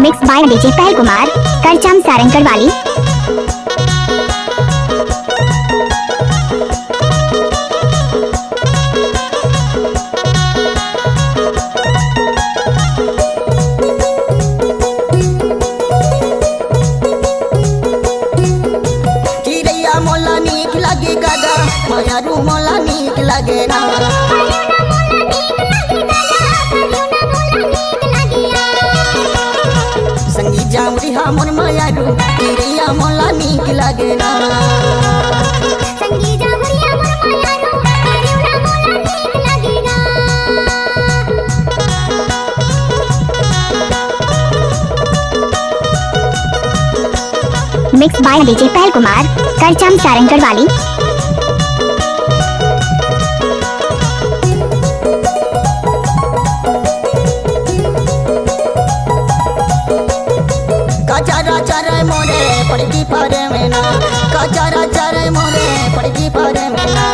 Mix by DJ पहल कुमार करचम सारंगगढ़ वाली। चिड़ैया मोला नीक लागे गागा माया रू मोला नीक लागे ना। संगी जाऊरी हमर माया रू चिड़ैया मोला नीक लागे ना। मिक्स बाय डीजे पहल कुमार करचम सारंगगढ़ वाली। कचारा चारे मोरे पड़गी पारे में ना। कचारा चारे मोरे पड़गी पारे में ना।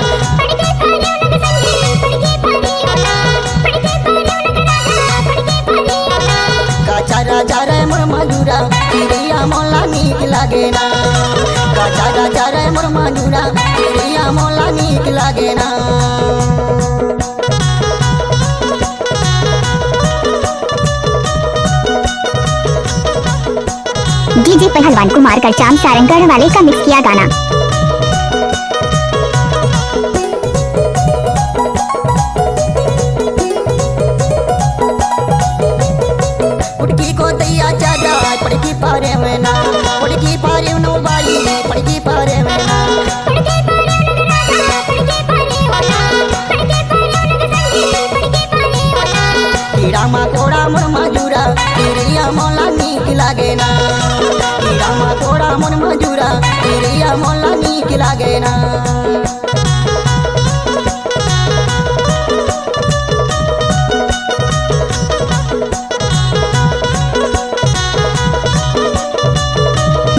कचारा चारे मोर मजूरा चिड़ैया मोला नीक लागे ना। कचारा चारे मोर मजूरा चिड़ैया मोला नीक लागे ना। डीजे पहलवान कुमार करचम सारंगगढ़ वाले का मिक्स किया गाना। उड़की को दैया चाचा पड़की पारे में ना। उड़की पारे नो बाई पड़की पारे में ना। कीड़ा मकोड़ा मोर मजूरा चिड़ैया मोला नीक लागे ना। कीड़ा मकोड़ा मोर मजूरा चिड़ैया मोला नीक लागे ना।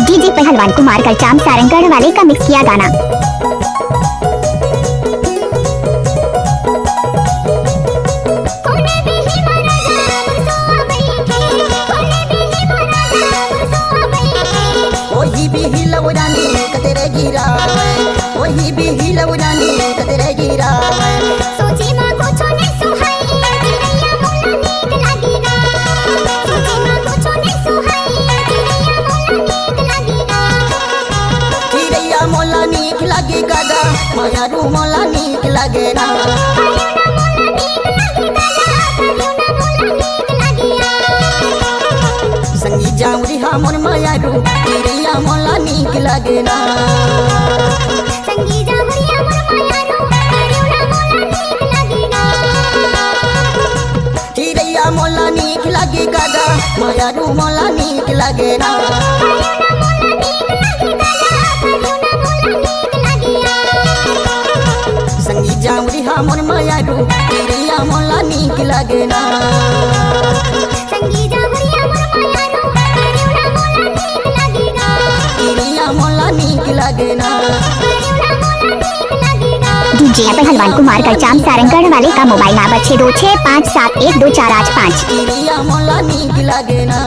डीजे पहलवान कुमार करचम सारंगगढ़ वाले का मिक्स किया गाना। वही भी हिलवरानी कतरे गिरावे। वही भी हिलवरानी कतरे गिरावे। चिड़ैया मोला नीक लागे गागा माया रू मोला नीक लागे ना। संगी जाऊरी हमर माया रू चिड़ैया मोला नीक लागे ना। चिड़ैया मोला नीक लागे गागा माया रू मोला नीक लागे ना। संगी जाऊरी हमर माया रू चिड़ैया मोला नीक लागे ना। चिड़ैया मोला नीक लागे ना। डीजे पहलवान कुमार करचम सारंगगढ़ वाले का मोबाइल नंबर 6265712485। चिड़ैया मोला नीक लागे ना।